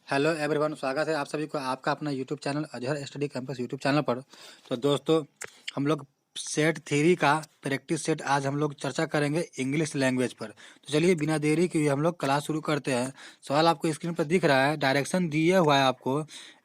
Hello everyone, स्वागत है आप सभी को आपका अपना YouTube channel Azhar study campus YouTube channel पर। तो दोस्तों, हम लोग सेट थ्री का प्रैक्टिस सेट आज हम लोग चर्चा करेंगे इंग्लिश लैंग्वेज पर। तो चलिए बिना देरी के हम लोग क्लास शुरू करते हैं। सवाल आपको स्क्रीन पर दिख रहा है, डायरेक्शन दिया हुआ है आपको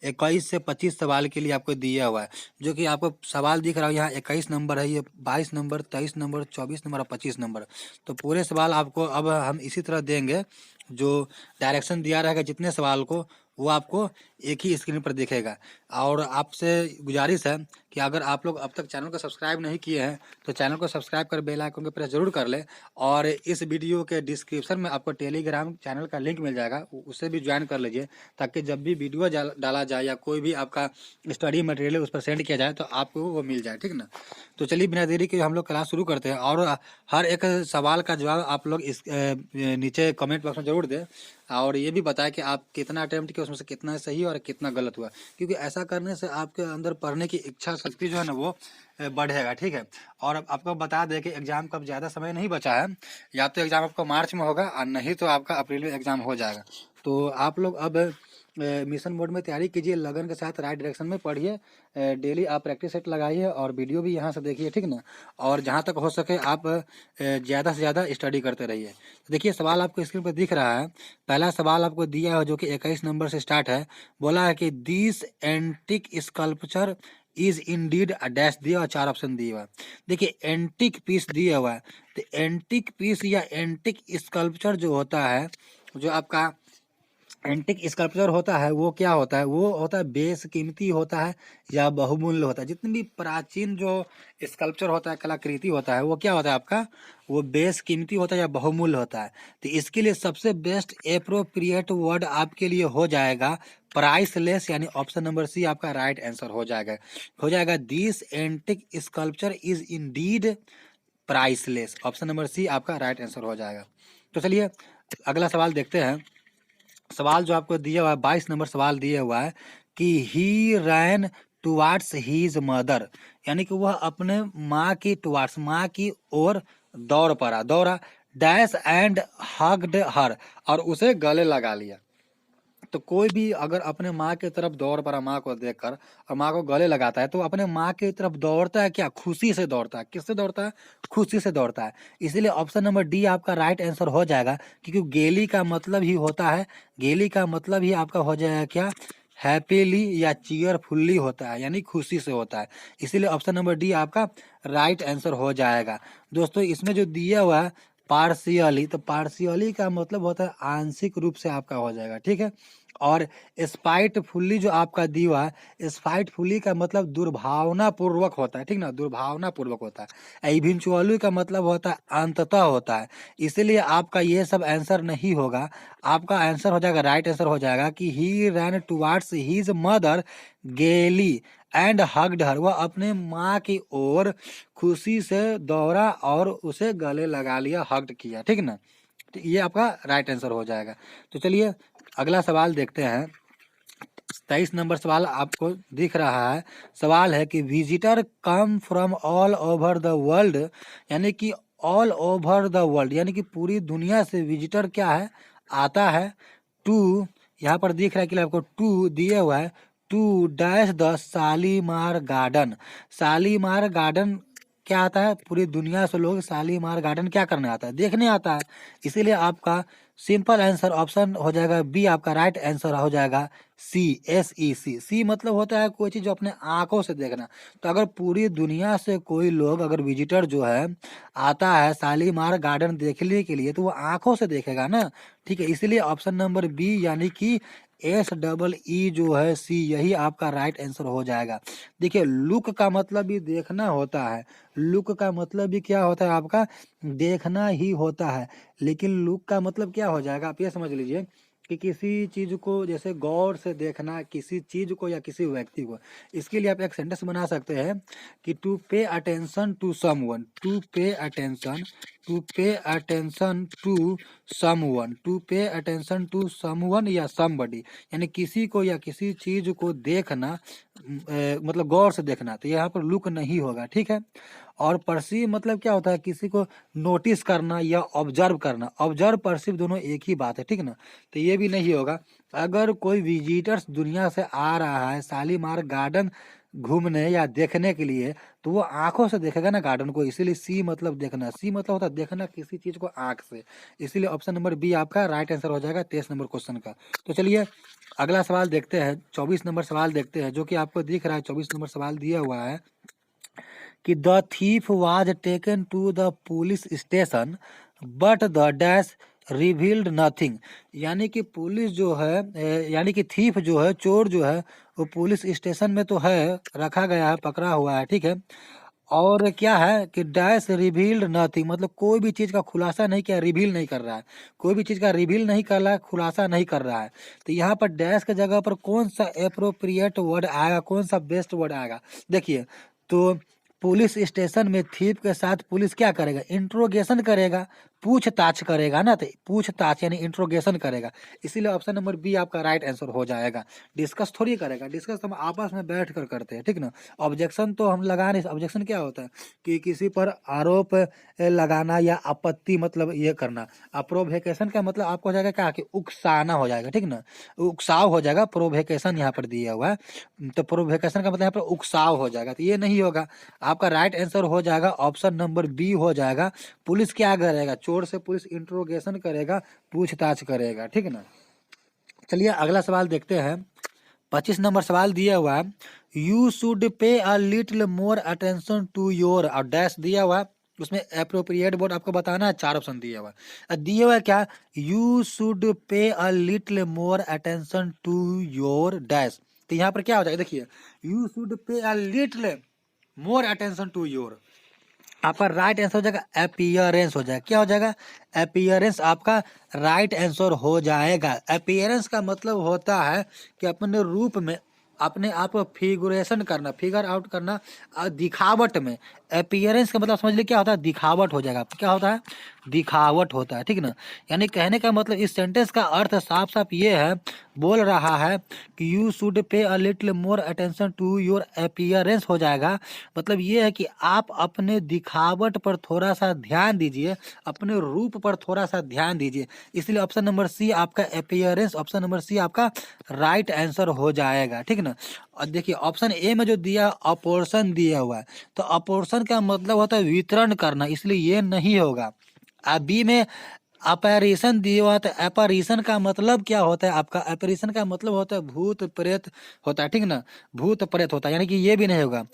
21 से 25 सवाल के लिए आपको दिया हुआ है। जो कि आपको सवाल दिख रहा है यहाँ 21 नंबर है, ये 22 नंबर, 23 नंबर, 24 नंबर और 25 नंबर। तो पूरे सवाल आपको अब हम इसी तरह देंगे। जो डायरेक्शन दिया रहेगा जितने सवाल को, वो आपको एक ही स्क्रीन पर दिखेगा। और आपसे गुजारिश है कि अगर आप लोग अब तक चैनल को सब्सक्राइब नहीं किए हैं तो चैनल को सब्सक्राइब कर बेल आइकन को प्रेस जरूर कर लें। और इस वीडियो के डिस्क्रिप्शन में आपको टेलीग्राम चैनल का लिंक मिल जाएगा, उसे भी ज्वाइन कर लीजिए, ताकि जब भी वीडियो डाला जाए या कोई भी आपका स्टडी मटेरियल उस पर सेंड किया जाए तो आपको वो मिल जाए, ठीक ना। तो चलिए बिना देरी के हम लोग क्लास शुरू करते हैं। और हर एक सवाल का जवाब आप लोग इस नीचे कमेंट बॉक्स में जरूर दें। और ये भी बताएं कि आप कितना अटेम्प्ट किया, उसमें से कितना सही और कितना गलत हुआ, क्योंकि ऐसा करने से आपके अंदर पढ़ने की इच्छा शक्ति जो है ना वो बढ़ेगा, ठीक है। और अब आपको बता दें कि एग्जाम का अब ज़्यादा समय नहीं बचा है। या तो एग्जाम आपका मार्च में होगा और नहीं तो आपका अप्रैल में एग्जाम हो जाएगा। तो आप लोग अब मिशन मोड में तैयारी कीजिए, लगन के साथ राइट डायरेक्शन में पढ़िए। डेली आप प्रैक्टिस सेट लगाइए और वीडियो भी यहाँ से देखिए, ठीक ना। और जहाँ तक हो सके आप ज़्यादा से ज़्यादा स्टडी करते रहिए। देखिए सवाल आपको स्क्रीन पर दिख रहा है। पहला सवाल आपको दिया है जो कि 21 नंबर से स्टार्ट है। बोला है कि this antique sculpture is indeed a dash दिया और 4 ऑप्शन दिए हुआ है। देखिए एंटिक पीस दिया हुआ है, तो एंटिक पीस या एंटिक स्कल्पचर जो होता है, जो आपका एंटिक स्कल्पचर होता है वो क्या होता है, वो होता है बेशकीमती होता है या बहुमूल्य होता है। जितने भी प्राचीन जो स्कल्पचर होता है, कलाकृति होता है, वो क्या होता है आपका, वो बेशकीमती होता है या बहुमूल्य होता है। तो इसके लिए सबसे बेस्ट एप्रोप्रिएट वर्ड आपके लिए हो जाएगा प्राइसलेस, यानी ऑप्शन नंबर सी आपका राइट आंसर हो जाएगा this antique sculpture is indeed priceless. Option number C आपका राइट आंसर हो जाएगा। तो चलिए अगला सवाल देखते हैं। सवाल जो आपको दिया हुआ है 22 नंबर सवाल दिया हुआ है कि ही रैन टुवार्ड्स हीज मदर, यानी कि वह अपने माँ की टुवार्ड्स, माँ की ओर दौड़ा डैश एंड हग्ड हर, और उसे गले लगा लिया। तो कोई भी अगर अपने माँ की तरफ दौड़ पड़ा, माँ को देखकर, और माँ को गले लगाता है, तो अपने माँ की तरफ दौड़ता है क्या, खुशी से दौड़ता है। किससे दौड़ता है, खुशी से दौड़ता है। इसीलिए ऑप्शन नंबर डी आपका राइट आंसर हो जाएगा, क्योंकि गेली का मतलब ही होता है, गेली का मतलब ही आपका हो जाएगा क्या, हैप्पीली या चीयरफुल्ली होता है, यानी खुशी से होता है। इसीलिए ऑप्शन नंबर डी आपका राइट आंसर हो जाएगा। दोस्तों इसमें जो दिया हुआ है पार्शियली, तो पार्शियली का मतलब होता है आंशिक रूप से आपका हो जाएगा, ठीक है। और स्पाइटफुली जो आपका दिया है, स्पाइटफुली का मतलब दुर्भावना पूर्वक होता है, ठीक ना, दुर्भावना पूर्वक होता है। इवेंचुअली का मतलब होता है अंततः होता है। इसीलिए आपका ये सब आंसर नहीं होगा। आपका आंसर हो जाएगा, राइट आंसर हो जाएगा कि ही रैन टुवार्ड्स हिज मदर गेली एंड हग्ड हर, वह अपने माँ की ओर खुशी से दौड़ा और उसे गले लगा लिया, हग्ड किया, ठीक ना। तो ये आपका राइट आंसर हो जाएगा। तो चलिए अगला सवाल देखते हैं। 23 नंबर सवाल आपको दिख रहा है। सवाल है कि visitor come from all over the world, यानी कि ऑल ओवर द वर्ल्ड यानी कि पूरी दुनिया से विजिटर क्या है, आता है। टू, यहाँ पर दिख रहा है कि आपको टू दिया हुआ है, to dash the Shalimar Garden. Shalimar Garden क्या आता है, पूरी दुनिया से लोग शालीमार गार्डन क्या करने आता है, देखने आता है। इसीलिए आपका सिंपल आंसर ऑप्शन हो जाएगा बी, आपका राइट आंसर हो जाएगा सी, SEC। सी मतलब होता है कोई चीज जो अपने आंखों से देखना। तो अगर पूरी दुनिया से कोई लोग, अगर विजिटर जो है आता है शालीमार गार्डन देखने के लिए, तो वो आंखों से देखेगा ना, ठीक है। इसीलिए ऑप्शन नंबर बी यानी कि SEE जो है सी, यही आपका राइट आंसर हो जाएगा। देखिए लुक का मतलब भी देखना होता है, लुक का मतलब भी क्या होता है आपका, देखना ही होता है। लेकिन लुक का मतलब क्या हो जाएगा, आप ये समझ लीजिए कि किसी चीज को जैसे गौर से देखना, किसी चीज को या किसी व्यक्ति को। इसके लिए आप एक सेंटेंस बना सकते हैं कि to pay attention to someone, to pay attention, to pay attention to someone, to pay attention to someone या समबडी, यानी किसी को या किसी चीज को देखना, मतलब गौर से देखना। तो यहाँ पर लुक नहीं होगा, ठीक है। और परसीव मतलब क्या होता है, किसी को नोटिस करना या ऑब्जर्व करना। ऑब्जर्व परसीव दोनों एक ही बात है, ठीक ना। तो ये भी नहीं होगा। अगर कोई विजिटर्स दुनिया से आ रहा है शालीमार गार्डन घूमने या देखने के लिए, तो वो आंखों से देखेगा ना गार्डन को, इसीलिए सी मतलब देखना। सी मतलब होता है देखना किसी चीज को आंख से, इसीलिए ऑप्शन नंबर बी आपका राइट आंसर हो जाएगा 23 नंबर क्वेश्चन का। तो चलिए अगला सवाल देखते हैं, 24 नंबर सवाल देखते हैं, जो कि आपको दिख रहा है 24 नंबर सवाल दिया हुआ है कि the thief was taken to the police station but the dash revealed nothing. यानी कि पुलिस जो है यानी कि थीफ जो है, चोर जो है, वो पुलिस स्टेशन में तो है, रखा गया है, पकड़ा हुआ है, ठीक है। और क्या है कि डैश रिवील्ड नथिंग, मतलब कोई भी चीज का खुलासा नहीं किया, रिवील नहीं कर रहा है, कोई भी चीज का रिवील नहीं कर रहा है, खुलासा नहीं कर रहा है। तो यहाँ पर डैश के जगह पर कौन सा एप्रोप्रिएट वर्ड आएगा, कौन सा बेस्ट वर्ड आएगा, देखिए। तो पुलिस स्टेशन में थीप के साथ पुलिस क्या करेगा, इंट्रोगेशन करेगा, पूछताछ करेगा ना, तो पूछताछ यानी इंट्रोगेशन करेगा, इसीलिए ऑप्शन नंबर बी आपका राइट आंसर हो जाएगा। डिस्कस थोड़ी करेगा, डिस्कस हम आपस में बैठ कर करते हैं, ठीक ना। ऑब्जेक्शन तो हम लगा नहीं, ऑब्जेक्शन क्या होता है कि किसी पर आरोप लगाना या आपत्ति मतलब ये करना। प्रोवोकेशन का मतलब आपको हो जाएगा क्या कि उकसाना हो जाएगा, ठीक ना, उकसाव हो जाएगा, प्रोवोकेशन यहाँ पर दिया हुआ है, तो प्रोवोकेशन का मतलब यहाँ पर उकसाव हो जाएगा, तो ये नहीं होगा। आपका राइट आंसर हो जाएगा ऑप्शन नंबर बी हो जाएगा। पुलिस क्या करेगा, चोर से पुलिस इंट्रोगेशन करेगा, पूछताछ करेगा, ठीक ना। चलिए अगला सवाल देखते हैं, 25 नंबर सवाल दिया हुआ है, you should pay a little more attention to your, और डैश दिया हुआ है, उसमें अप्रोप्रिएट वर्ड आपको बताना है, 4 ऑप्शन दिया हुआ है। दिया हुआ है क्या, you should pay a little more attention to your dash. तो यहाँ पर क्या हो जाएगा, देखिए, you should pay a little more attention to your, आपका राइट आंसर हो जाएगा अपीयरेंस हो जाएगा। क्या हो जाएगा, अपीयरेंस आपका राइट आंसर हो जाएगा। अपीयरेंस का मतलब होता है कि अपने रूप में अपने आप को फिगुरेशन करना, फिगर आउट करना, दिखावट में। अपीयरेंस का मतलब समझ लीजिए क्या होता है, दिखावट हो जाएगा। क्या होता है, दिखावट होता है, ठीक ना। यानी कहने का मतलब इस सेंटेंस का अर्थ साफ साफ ये है, बोल रहा है कि you should pay a little more attention to your appearance हो जाएगा। मतलब ये है कि आप अपने दिखावट पर थोड़ा सा ध्यान दीजिए, अपने रूप पर थोड़ा सा ध्यान दीजिए, इसलिए ऑप्शन नंबर सी आपका अपीयरेंस, ऑप्शन नंबर सी आपका राइट आंसर हो जाएगा, ठीक ना। और देखिए ऑप्शन ए में जो दिया अपोर्शन दिया हुआ है, तो अपोर्शन का मतलब होता है वितरण करना, इसलिए ये नहीं होगा। बी में अपैरिशन दिया हुआ, तो अपैरिशन का मतलब क्या होता है आपका, अपैरिशन का मतलब होता है भूत प्रेत होता है, ठीक ना, भूत प्रेत होता है, यानी कि ये भी नहीं होगा।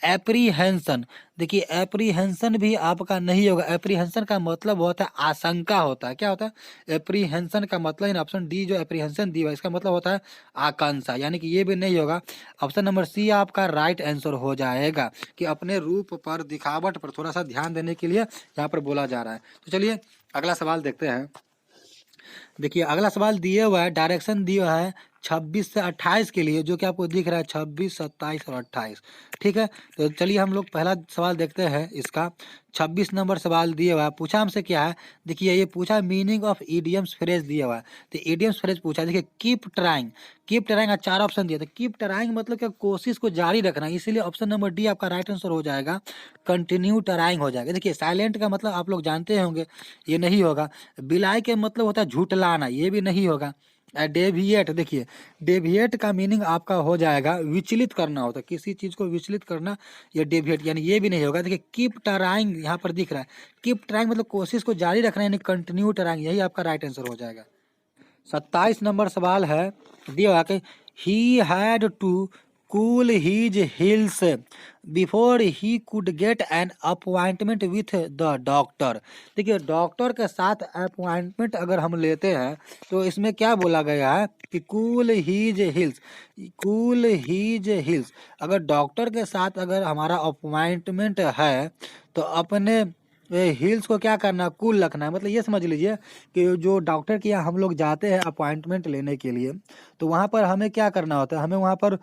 एप्रीहेंशन, देखिए एप्रीहेंशन भी आपका नहीं होगा। एप्रीहेंशन का मतलब होता है आशंका होता है। क्या होता है, एप्रीहेंशन का मतलब इन ऑप्शन डी जो एप्रीहेंशन दिया हुआ है, इसका मतलब होता है आकांक्षा, यानी कि ये भी नहीं होगा। ऑप्शन नंबर सी आपका राइट आंसर हो जाएगा कि अपने रूप पर, दिखावट पर थोड़ा सा ध्यान देने के लिए यहाँ पर बोला जा रहा है। तो चलिए अगला सवाल देखते हैं। देखिए अगला सवाल दिया हुआ है, डायरेक्शन दिया है 26 से 28 के लिए, जो कि आपको दिख रहा है 26, 27 और 28, ठीक है। तो चलिए हम लोग पहला सवाल देखते हैं इसका। 26 नंबर सवाल दिया हुआ है, पूछा हमसे क्या है, देखिए ये पूछा मीनिंग ऑफ इडियम्स फ्रेज दिया हुआ है। तो इडियम्स फ्रेज पूछा, देखिए कीप ट्राइंग, कीप ट्राइंग का 4 ऑप्शन दिया था। कीप ट्राइंग मतलब क्या, कोशिश को जारी रखना, इसीलिए ऑप्शन नंबर डी आपका राइट आंसर हो जाएगा, कंटिन्यू ट्राइंग हो जाएगा। देखिए साइलेंट का मतलब आप लोग जानते होंगे, ये नहीं होगा। बिलाई के मतलब होता है झुठलाना, ये भी नहीं होगा। डेविएट, देखिए डेविएट का मीनिंग आपका हो जाएगा विचलित करना होता है, किसी चीज को विचलित करना, ये डेविएट, यानी ये भी नहीं होगा। देखिए कीप ट्राइंग यहाँ पर दिख रहा है, कीप ट्राइंग मतलब कोशिश को जारी रखना, यानी कंटिन्यू ट्राइंग, यही आपका राइट आंसर हो जाएगा। 27 नंबर सवाल है, दिया हुआ कि he had to cool his heels before he could get an appointment with the doctor. देखिए डॉक्टर के साथ अपॉइंटमेंट अगर हम लेते हैं, तो इसमें क्या बोला गया है कि cool his heels, cool his heels, अगर डॉक्टर के साथ अगर हमारा अपॉइंटमेंट है, तो अपने हील्स को क्या करना है, कूल रखना है। मतलब ये समझ लीजिए कि जो डॉक्टर के यहाँ हम लोग जाते हैं अपॉइंटमेंट लेने के लिए, तो वहाँ पर हमें क्या करना होता है, हमें वहाँ पर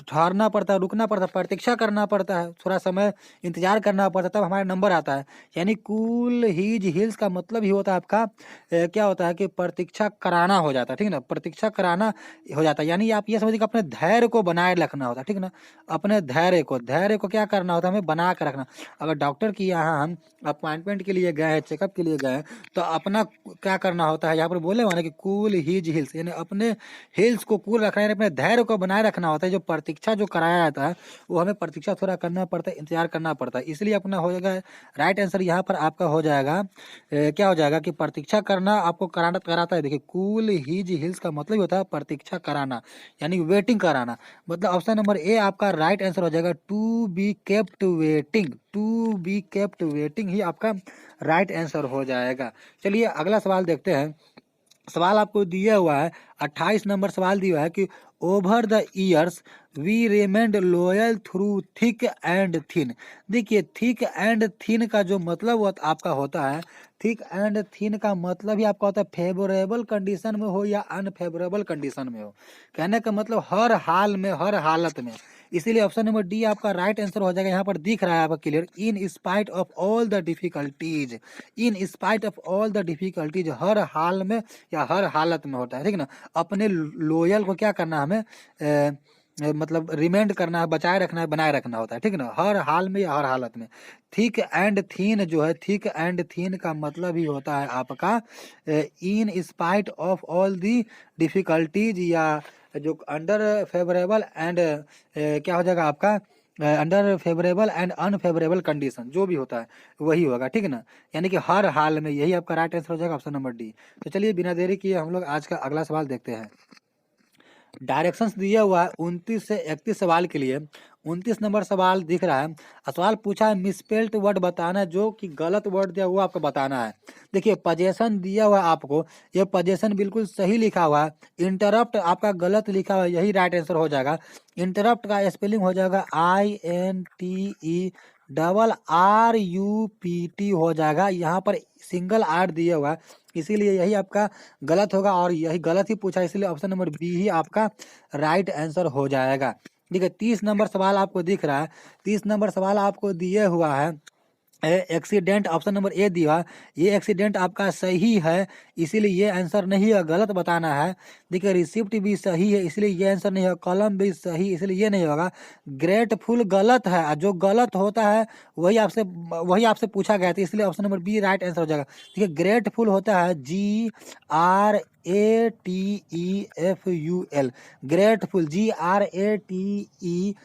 ठहरना पड़ता है, रुकना पड़ता है, प्रतीक्षा करना पड़ता है, थोड़ा समय इंतजार करना पड़ता है, तब हमारा नंबर आता है। यानी कूल हीज हील्स का मतलब ही होता है आपका क्या होता है कि प्रतीक्षा कराना हो जाता है, ठीक ना, प्रतीक्षा कराना हो जाता है। यानी आप ये समझिए कि अपने धैर्य को बनाए रखना होता है, ठीक ना, अपने धैर्य को क्या करना होता है, हमें बना कर रखना। अगर डॉक्टर के यहाँ हम अपॉइंटमेंट के लिए गए हैं, चेकअप के लिए गए हैं, तो अपना क्या करना होता है, यहाँ पर बोले हुआ ना कि कूल हीज हिल्स, यानी अपने हिल्स को कूल रखना है, अपने धैर्य को बनाए रखना होता है। जो प्रतीक्षा जो कराया जाता है वो हमें प्रतीक्षा थोड़ा करना पड़ता है, इंतजार करना पड़ता है। इसलिए अपना हो जाएगा राइट आंसर यहाँ पर आपका हो जाएगा क्या हो जाएगा कि प्रतीक्षा करना आपको कराना कराता है। देखिए कूल हीज हिल्स का मतलब होता है प्रतीक्षा कराना, यानी वेटिंग कराना। मतलब ऑप्शन नंबर ए आपका राइट आंसर हो जाएगा, to be kept waiting, to be kept waiting ही आपका राइट आंसर हो जाएगा। चलिए अगला सवाल देखते हैं। सवाल आपको दिया हुआ है 28 नंबर सवाल दिया है कि over the years we remained loyal through thick and thin. देखिए थिक एंड थिन का जो मतलब आपका होता है, थिक एंड थिन का मतलब ही आपका होता है फेवरेबल कंडीशन में हो या अनफेवरेबल कंडीशन में हो। कहने का मतलब हर हाल में, हर हालत में। इसीलिए ऑप्शन नंबर डी आपका राइट आंसर हो जाएगा। यहाँ पर दिख रहा है आपका clear, in spite of all the difficulties, in spite of all the difficulties, हर हाल में या हर हालत में होता है, ठीक ना। अपने लोयल को क्या करना है, हमें मतलब रिमेंड करना है, बचाए रखना है, बनाए रखना होता है, ठीक ना, हर हाल में या हर हालत में। थिक एंड थीन जो है, थिक एंड थीन का मतलब ही होता है आपका इन spite of all the difficulties, या जो अंडर फेवरेबल एंड क्या हो जाएगा आपका under favourable and unfavourable condition, जो भी होता है वही होगा, ठीक ना। यानी कि हर हाल में, यही आपका राइट आंसर हो जाएगा ऑप्शन नंबर डी। तो चलिए बिना देरी किए हम लोग आज का अगला सवाल देखते हैं। डायरेक्शंस दिया हुआ है 29 से 31 सवाल के लिए। 29 नंबर सवाल दिख रहा है, सवाल पूछा है मिसपेल्ट वर्ड बताना है, जो कि गलत वर्ड दिया हुआ आपको बताना है। देखिए पोजीशन दिया हुआ है आपको, ये पोजीशन बिल्कुल सही लिखा हुआ है, इंटरप्ट आपका गलत लिखा हुआ है, यही राइट आंसर हो जाएगा। इंटरप्ट का स्पेलिंग हो जाएगा INTERRUPT हो जाएगा। यहाँ पर सिंगल आर दिया हुआ है, इसीलिए यही आपका गलत होगा, और यही गलत ही पूछा, इसलिए ऑप्शन नंबर बी ही आपका राइट आंसर हो जाएगा। ठीक है, 30 नंबर सवाल आपको दिख रहा है, 30 नंबर सवाल आपको दिए हुआ है एक्सीडेंट, ऑप्शन नंबर ए दिया, ये एक्सीडेंट आपका सही है, इसीलिए ये आंसर नहीं है, गलत बताना है। देखिए रिसिप्ट भी सही है, इसलिए ये आंसर नहीं है, कॉलम भी सही, इसलिए ये नहीं होगा। ग्रेटफुल गलत है, जो गलत होता है वही आपसे पूछा गया था, इसलिए option number B right answer हो जाएगा। देखिए ग्रेटफुल होता है GRATEFUL, ग्रेटफुल GRATEFUL,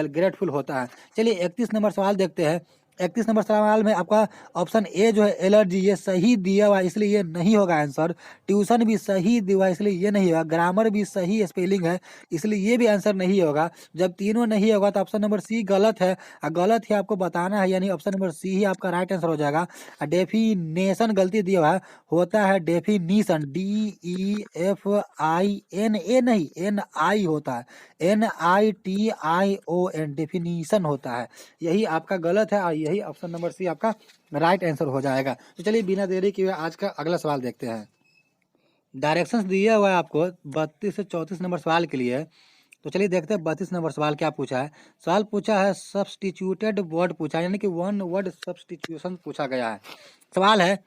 ग्रेटफुल होता है। चलिए 31 नंबर सवाल देखते हैं। 31 नंबर सवाल में आपका ऑप्शन ए जो है एलर्जी, ये सही दिया हुआ है, इसलिए ये नहीं होगा आंसर। ट्यूशन भी सही दिया हुआ है, इसलिए ये नहीं होगा। ग्रामर भी सही स्पेलिंग है, इसलिए ये भी आंसर नहीं होगा। जब तीनों नहीं होगा तो ऑप्शन नंबर सी गलत है, और गलत ही आपको बताना है, यानी ऑप्शन नंबर सी ही आपका राइट आंसर हो जाएगा। डेफिनेशन गलती दिया हुआ है, होता है डेफिनीशन, DEFINA नहीं NI होता है, NITION, डेफिनीशन होता है, यही आपका गलत है, और यही ऑप्शन नंबर सी आपका राइट आंसर हो जाएगा। तो चलिए बिना देरी किए आज का अगला सवाल देखते हैं। डायरेक्शंस दिया हुआ है आपको 32 से 34 नंबर सवाल के लिए। तो चलिए देखते हैं 32 नंबर सवाल क्या पूछा है। सवाल पूछा है सब्सटीट्यूटेड वर्ड पूछा है, यानी कि वन वर्ड सब्सटीट्यूशन पूछा गया है। सवाल है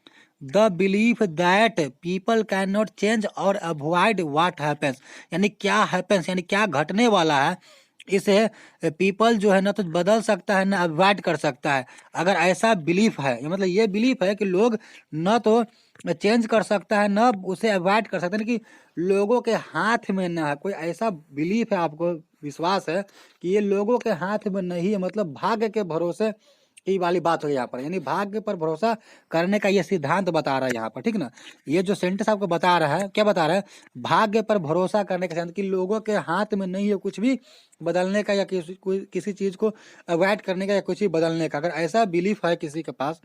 the belief that people can not change और अवॉइड व्हाट हैपेंस, यानी क्या हैपेंस, यानी क्या घटने वाला है, इसे पीपल जो है ना तो बदल सकता है ना अवॉइड कर सकता है। अगर ऐसा बिलीफ है, मतलब ये बिलीफ है कि लोग न तो चेंज कर सकता है ना उसे अवॉइड कर सकता है, कि लोगों के हाथ में ना है, कोई ऐसा बिलीफ है, आपको विश्वास है कि ये लोगों के हाथ में नहीं है, मतलब भाग्य के भरोसे की वाली बात हो यहाँ पर, यानी भाग्य पर भरोसा करने का ये सिद्धांत बता रहा है यहाँ पर, ठीक ना। ये जो सेंटेंस आपको बता रहा है, क्या बता रहा है, भाग्य पर भरोसा करने का सिद्धांत, कि लोगों के हाथ में नहीं है कुछ भी बदलने का, या किसी चीज को अवॉइड करने का, या कुछ भी बदलने का। अगर ऐसा बिलीफ है किसी के पास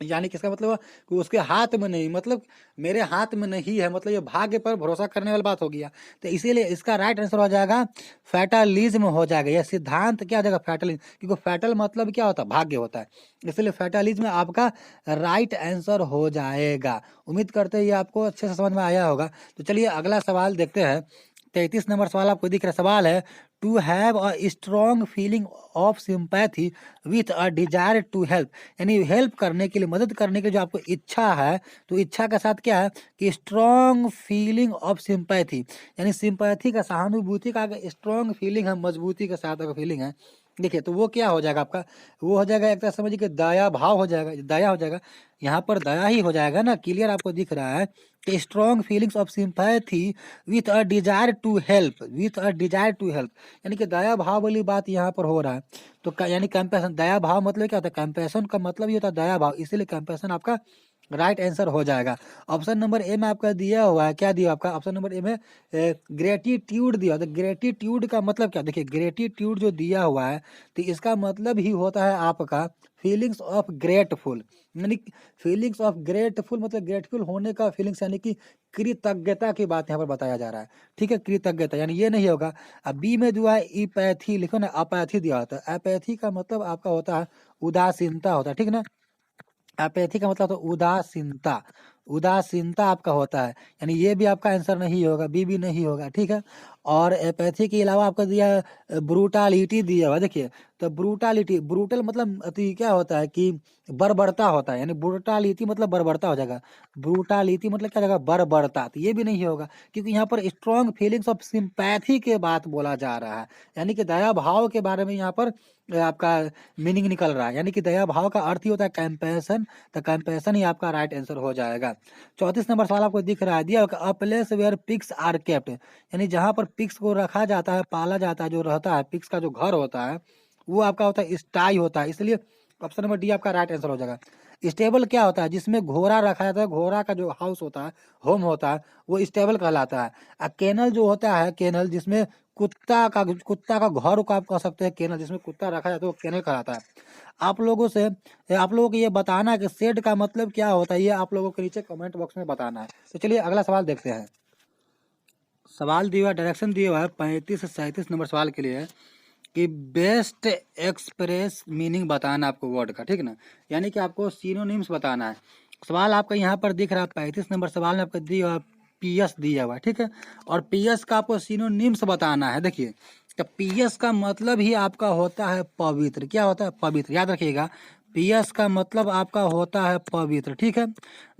यानी कि इसका मतलब हुआ कि उसके हाथ में नहीं, मतलब मेरे हाथ में नहीं है, मतलब ये भाग्य पर भरोसा करने वाली बात हो गया। तो इसीलिए इसका राइट आंसर हो जाएगा फैटलिज्म हो जाएगा। यह सिद्धांत क्या हो जाएगा, फैटलिज्म, क्योंकि फैटल मतलब क्या होता है, भाग्य होता है। इसलिए फैटलिज्म आपका राइट आंसर हो जाएगा। उम्मीद करते हैं ये आपको अच्छे से समझ में आया होगा। तो चलिए अगला सवाल देखते हैं। 33 नंबर सवाल आपको दिख रहा है। सवाल है, to have a strong feeling of sympathy with a desire to help, यानी हेल्प करने के लिए, मदद करने के लिए जो आपको इच्छा है, तो इच्छा के साथ क्या है कि स्ट्रॉन्ग फीलिंग ऑफ सिंपैथी, यानी सिंपैथी का, सहानुभूति का स्ट्रॉन्ग फीलिंग है, मजबूती के साथ अगर फीलिंग है, देखिए तो वो क्या हो जाएगा आपका, वो हो जाएगा एक तरह समझिए कि दया भाव हो जाएगा, दया हो जाएगा। यहाँ पर दया ही हो जाएगा ना, क्लियर आपको दिख रहा है कि strong feelings of sympathy with a desire to help, with a desire to help, यानी कि दया भाव वाली बात यहाँ पर हो रहा है। तो यानी कंपैशन, दया भाव मतलब क्या होता है, कंपैशन का मतलब ये होता है दया भाव, इसीलिए कंपैशन आपका राइट आंसर हो जाएगा। ऑप्शन नंबर ए में आपका दिया हुआ है, क्या दिया आपका ऑप्शन नंबर ए में ग्रेटिट्यूड दिया। तो ग्रेटिट्यूड का मतलब क्या, देखिए ग्रेटिट्यूड जो दिया हुआ है, तो इसका मतलब ही होता है आपका फीलिंग्स ऑफ ग्रेटफुल, यानी फीलिंग्स ऑफ ग्रेटफुल मतलब ग्रेटफुल होने का फीलिंग्स, यानी कि कृतज्ञता की बात यहाँ पर बताया जा रहा है। ठीक है, कृतज्ञता, यानी ये नहीं होगा। अब बी में जो है ईपैथी लिखो ना, अपैथी दिया होता है। अपैथी का मतलब आपका होता है उदासीनता होता है, ठीक ना। अपैथी का मतलब तो उदासीनता, उदासीनता आपका होता है, यानी ये भी आपका आंसर नहीं होगा, बी भी नहीं होगा, ठीक है। और एपैथी के अलावा आपका दिया ब्रूटालिटी दिया हुआ, देखिए तो ब्रूटालिटी, ब्रूटल मतलब अति क्या होता है कि बर्बरता होता है, यानी ब्रूटालिटी मतलब बर्बरता हो जाएगा, ब्रूटालिटी मतलब क्या हो जाएगा, बर्बरता, तो ये भी नहीं होगा, क्योंकि यहाँ पर स्ट्रॉन्ग फीलिंग्स ऑफ सिंपैथी के बात बोला जा रहा है, यानी कि दया भाव के बारे में यहाँ पर आपका मीनिंग निकल रहा है, यानी कि दया भाव का अर्थ ही होता है कंपैशन, तो कंपैशन ही आपका राइट आंसर हो जाएगा। 34 नंबर सवाल आपको दिख रहा है, दिया होगा a place where pigs are kept, यानी जहाँ पर पिग्स को रखा जाता है, पाला जाता है, जो रहता है पिग्स का जो घर होता है, वो आपका होता है स्टाई होता है, इसलिए ऑप्शन नंबर डी आपका राइट आंसर हो जाएगा। स्टेबल क्या होता है, जिसमें घोड़ा रखा जाता है, घोड़ा का जो हाउस होता है, होम होता है, वो स्टेबल कहलाता है। केनल जो होता है, केनल जिसमें कुत्ता का घर को आप कह सकते हैं केनल, जिसमें कुत्ता रखा जाता है, वो केनल कहलाता है। आप लोगों से आप लोगों को ये बताना है कि शेड का मतलब क्या होता है, ये आप लोगों को नीचे कमेंट बॉक्स में बताना है। तो चलिए अगला सवाल देखते हैं। सवाल दिया हुआ, डायरेक्शन दिया हुआ है 35 से 37 नंबर सवाल के लिए है कि बेस्ट एक्सप्रेस मीनिंग बताना आपको वर्ड का, ठीक ना, यानी कि आपको सिनोनिम्स बताना है। सवाल आपका यहाँ पर दिख रहा है 35 नंबर सवाल में आपको दिया हुआ पीएस दिया हुआ है, ठीक है, और पीएस का आपको सिनोनिम्स बताना है। देखिए तो पीएस का मतलब ही आपका होता है पवित्र, क्या होता है, पवित्र, याद रखिएगा, पीएस का मतलब आपका होता है पवित्र, ठीक है।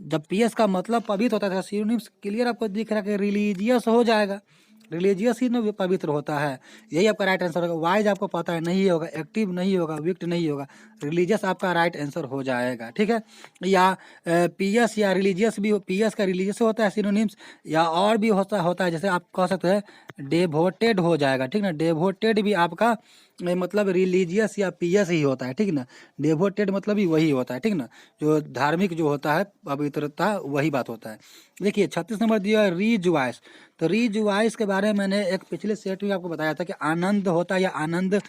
जब पीएस का मतलब पवित्र होता है, सिनोनिम्स क्लियर आपको दिख रहा है कि रिलीजियस हो जाएगा, रिलीजियस ही न पवित्र होता है, यही आपका राइट आंसर होगा। वाइज आपको पता है नहीं होगा, एक्टिव नहीं होगा, विक्ट नहीं होगा, रिलीजियस आपका राइट आंसर हो जाएगा, ठीक है। या पीएस या रिलीजियस भी, पीएस का रिलीजियस होता है सिनोनिम्स, या और भी होता है, जैसे आप कह सकते हैं डेवोटेड हो जाएगा, ठीक ना, डेवोटेड भी आपका मतलब रिलीजियस या पीएस ही होता है, ठीक ना, डेवोटेड मतलब ही वही होता है, ठीक ना, जो धार्मिक जो होता है, पवित्रता, वही बात होता है। देखिए 36 नंबर दिया है रिजुआइस, तो रिजुआइस के बारे में मैंने एक पिछले सेट में आपको बताया था कि आनंद होता है, या आनंद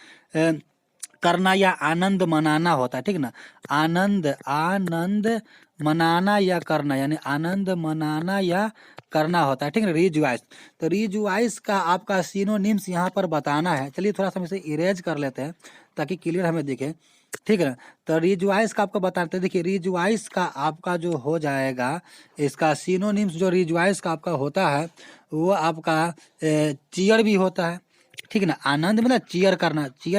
करना या आनंद मनाना होता है, ठीक ना, आनंद आनंद मनाना या करना, यानी आनंद मनाना या करना होता है, ठीक है, रिजुआइस। तो रिजुआइस का आपका सिनोनिम्स यहाँ पर बताना है। चलिए थोड़ा सा हम इसे इरेज कर लेते हैं ताकि क्लियर हमें दिखे, ठीक है ना। तो रिजुआइस का आपको बताते हैं, देखिए रिजुआइस का आपका जो हो जाएगा, इसका सिनोनिम्स जो रिजुआइस का आपका होता है, वो आपका चीयर भी होता है, ठीक है ना। आनंद मतलब चीयर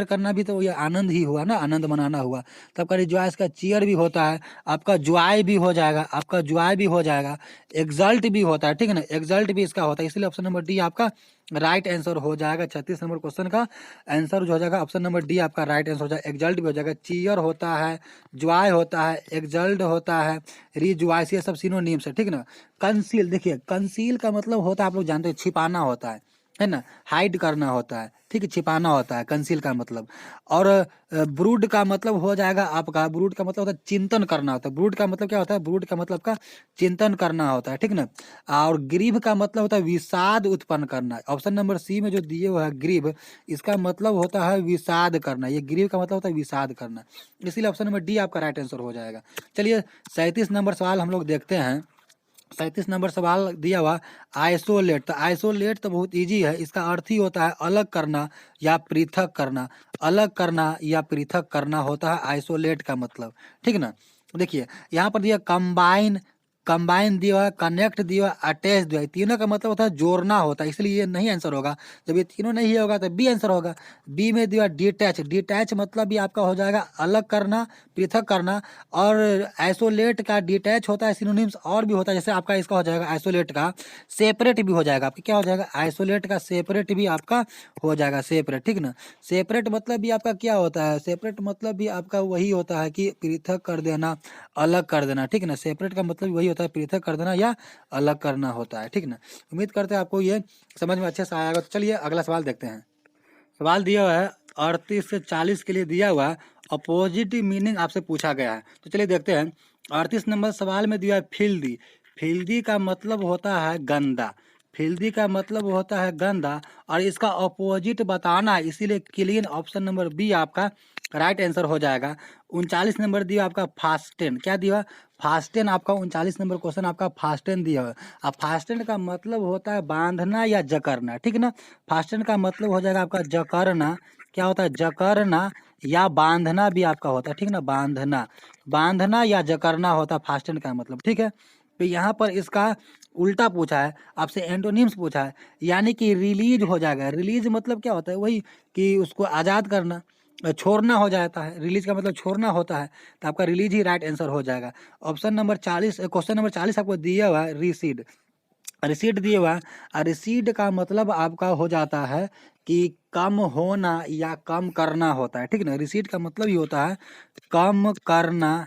करना भी तो ये आनंद ही हुआ ना, आनंद मनाना हुआ। तो आपका रिजॉइस का चीयर भी होता है, आपका जॉय भी हो जाएगा, आपका जॉय भी हो जाएगा, एग्जल्ट भी होता है, ठीक है ना, एग्जल्ट भी इसका होता है, इसलिए ऑप्शन नंबर डी आपका राइट आंसर हो जाएगा। 36 नंबर क्वेश्चन का आंसर जो हो जाएगा ऑप्शन नंबर डी आपका राइट आंसर हो जाएगा। एग्जल्ट भी हो जाएगा, चीयर होता है, जॉय होता है, एग्जल्ट होता है, रिजॉइस, ये सब सिनोनिम्स है, ठीक ना। कंसील, देखिए कंसील का मतलब होता है, आप लोग जानते हैं छिपाना होता है, है ना, हाइड करना होता है, ठीक है, छिपाना होता है, कंसील का मतलब। और ब्रूड का मतलब हो जाएगा आपका, ब्रूड का मतलब होता है चिंतन करना होता है। ब्रूड का मतलब क्या होता है, ब्रूड का मतलब का चिंतन करना होता है, ठीक ना। और ग्रीव का मतलब होता है विषाद उत्पन्न करना। ऑप्शन नंबर सी में जो दिए हुआ है ग्रीव, इसका मतलब होता है विषाद करना। ये ग्रीव का मतलब होता है विषाद करना, इसीलिए ऑप्शन नंबर डी आपका राइट आंसर हो जाएगा। चलिए 37 नंबर सवाल हम लोग देखते हैं। 37 नंबर सवाल दिया हुआ आइसोलेट। तो आइसोलेट तो बहुत इजी है, इसका अर्थ ही होता है अलग करना या पृथक करना। अलग करना या पृथक करना होता है आइसोलेट का मतलब, ठीक ना। देखिए यहाँ पर दिया कंबाइन, कंबाइन दिया हुआ है, कनेक्ट दिया हुआ है, अटैच दिया है। तीनों का मतलब होता है जोड़ना होता है, इसलिए ये नहीं आंसर होगा। जब ये तीनों नहीं होगा तो बी आंसर होगा। बी में दिया डिटैच। डिटैच मतलब भी आपका हो जाएगा अलग करना, पृथक करना। और आइसोलेट का डिटैच होता है सिनोनिम्स और भी होता है, जैसे आपका इसका हो जाएगा आइसोलेट का सेपरेट भी हो जाएगा। आपका क्या हो जाएगा, आइसोलेट का सेपरेट भी आपका हो जाएगा, सेपरेट, ठीक ना। सेपरेट मतलब भी आपका क्या होता है, सेपरेट मतलब भी आपका वही होता है कि पृथक कर देना, अलग कर देना, ठीक ना। सेपरेट का मतलब वही होता है पृथक कर देना या अलग करना होता है, ठीक ना। उम्मीद करते हैं आपको ये समझ में अच्छे से आएगा। तो चलिए अगला सवाल देखते हैं। सवाल दिया हुआ है 38 से 40 के लिए दिया हुआ है, अपोजिट मीनिंग आपसे पूछा गया है। तो चलिए देखते हैं। 38 नंबर सवाल में दिया है फिल्दी। फिल्दी का मतलब होता है गंदा। फिल्दी का मतलब होता है गंदा और इसका अपोजिट बताना, इसीलिए क्लीन ऑप्शन नंबर बी आपका राइट आंसर हो जाएगा। 39 नंबर दिया आपका फास्टेन। क्या दिया, फास्टेन। आपका 39 नंबर क्वेश्चन आपका फास्टेन दिया है। अब फास्टेन का मतलब होता है बांधना या जकड़ना, ठीक ना। फास्टेन का मतलब हो जाएगा आपका जकड़ना। क्या होता है, जकड़ना या बांधना भी आपका होता है, ठीक ना। बांधना, बांधना या जकड़ना होता है फास्टेन का मतलब, ठीक है। तो यहाँ पर इसका उल्टा पूछा है आपसे, एंटोनिम्स पूछा है, यानी कि रिलीज हो जाएगा। रिलीज मतलब क्या होता है, वही कि उसको आज़ाद करना, छोड़ना हो जाता है। रिलीज का मतलब छोड़ना होता है, तो आपका रिलीज ही राइट आंसर हो जाएगा। ऑप्शन नंबर 40, क्वेश्चन नंबर 40 आपको दिया हुआ है रिसीड। रिसीड दिए हुआ है। रिसीड का मतलब आपका हो जाता है कि कम होना या कम करना होता है, ठीक ना। रिसीड का मतलब ही होता है कम करना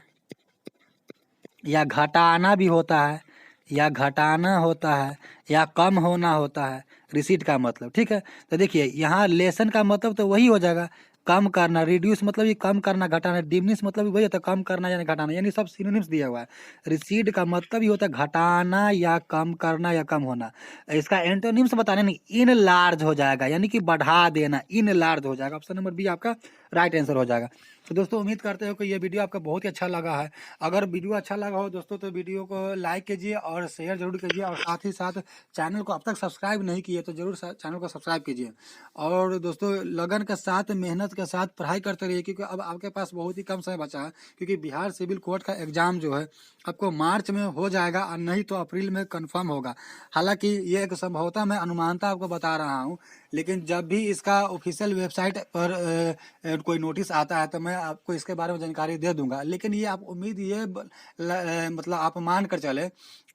या घटाना भी होता है, या घटाना होता है, या कम होना होता है रिसीट का मतलब, ठीक है। तो देखिए यहाँ लेसन का मतलब तो वही हो जाएगा कम करना। रिड्यूस मतलब ये कम करना, घटाना। डिमिनिश मतलब भी वही होता है कम करना यानी घटाना, यानी सब सिनोनिम्स दिया हुआ है। रिसीड का मतलब ही होता है घटाना या कम करना या कम होना। इसका एंटोनिम्स बताने नहीं, इन लार्ज हो जाएगा, यानी कि बढ़ा देना, इन लार्ज हो जाएगा। ऑप्शन नंबर बी आपका राइट आंसर हो जाएगा। तो दोस्तों उम्मीद करते हो कि ये वीडियो आपका बहुत ही अच्छा लगा है। अगर वीडियो अच्छा लगा हो दोस्तों तो वीडियो को लाइक कीजिए और शेयर जरूर कीजिए, और साथ ही साथ चैनल को अब तक सब्सक्राइब नहीं किए तो जरूर चैनल को सब्सक्राइब कीजिए। और दोस्तों लगन के साथ, मेहनत के साथ पढ़ाई करते रहिए, क्योंकि अब आपके पास बहुत ही कम समय बचा है। क्योंकि बिहार सिविल कोर्ट का एग्ज़ाम जो है आपको मार्च में हो जाएगा और नहीं तो अप्रैल में कन्फर्म होगा। हालांकि ये एक संभवतः मैं अनुमानता आपको बता रहा हूँ, लेकिन जब भी इसका ऑफिशियल वेबसाइट पर कोई नोटिस आता है तो मैं आपको इसके बारे में जानकारी दे दूंगा। लेकिन ये आप उम्मीद ये मतलब आप मान कर चले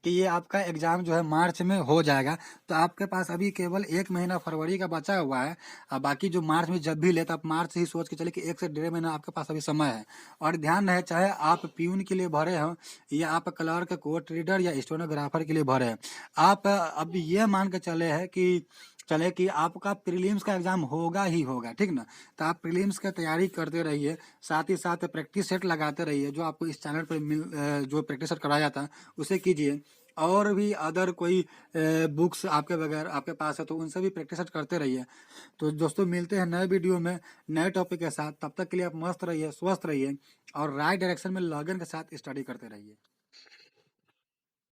कि ये आपका एग्ज़ाम जो है मार्च में हो जाएगा। तो आपके पास अभी केवल 1 महीना फरवरी का बचा हुआ है, और बाकी जो मार्च में जब भी ले तो आप मार्च ही सोच के चले कि 1 से 1.5 महीना आपके पास अभी समय है। और ध्यान रहे, चाहे आप प्यून के लिए भरे हो या आप क्लर्क, कोर्ट रीडर या स्टेनोग्राफर के लिए भरे हैं, आप अब ये मान के चले कि आपका प्रीलिम्स का एग्ज़ाम होगा ही होगा, ठीक ना। तो आप प्रीलिम्स की तैयारी करते रहिए, साथ ही साथ प्रैक्टिस सेट लगाते रहिए, जो आपको इस चैनल पर जो प्रैक्टिस सेट कराया जाता है उसे कीजिए। और भी अदर कोई बुक्स आपके बगैर आपके पास है तो उनसे भी प्रैक्टिस सेट करते रहिए। तो दोस्तों मिलते हैं नए वीडियो में नए टॉपिक के साथ, तब तक के लिए आप मस्त रहिए, स्वस्थ रहिए और राइट डायरेक्शन में लगन के साथ स्टडी करते रहिए।